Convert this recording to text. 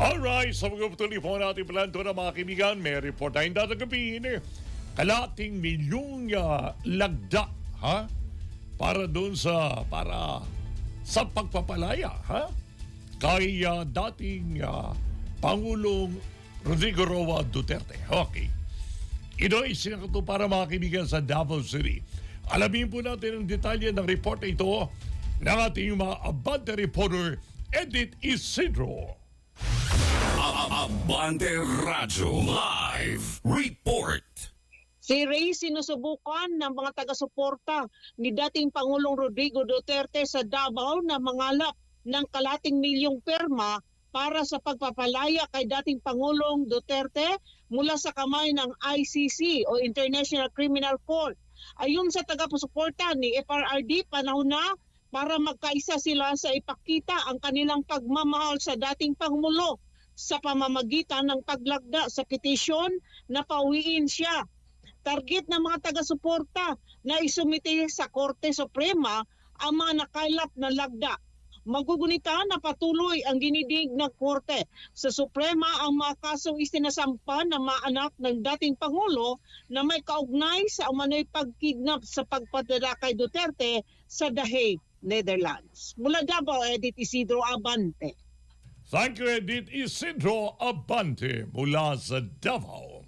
Alright, sa mga patuloy po natin planto na mga kaibigan, may report tayong tatagapin. Kalating milyong lagda, ha? Para doon para sa pagpapalaya, ha? Kay dating Pangulong Rodrigo Roa Duterte. Okay. Ito ay sinakato para mga kaibigan sa Davao City. Alamin po natin ang detalye ng report na ito ng ating mga abante reporter Edith Isidro. Abante Radyo Live Report. Si Ray sinusubukan ng mga taga-suporta ni dating Pangulong Rodrigo Duterte sa Davao na mangalap ng kalating milyong perma para sa pagpapalaya kay dating Pangulong Duterte mula sa kamay ng ICC o International Criminal Court. Ayon sa taga-suporta ni FRRD, panahon na para magkaisa sila sa ipakita ang kanilang pagmamahal sa dating Pangulo sa pamamagitan ng paglagda sa petisyon na pauwiin siya. Target ng mga taga-suporta na isumite sa Korte Suprema ang mga nakailap na lagda. Magugunita na patuloy ang dinidig ng Korte sa Suprema ang mga kasong isinasampa ng mga anak ng dating Pangulo na may kaugnay sa umano'y pagkidnap sa pagpadala kay Duterte sa The Hague, Netherlands. Mula Davao, Edith Isidro Abante. Thank you, Edith Isidro Abante mula sa Davao.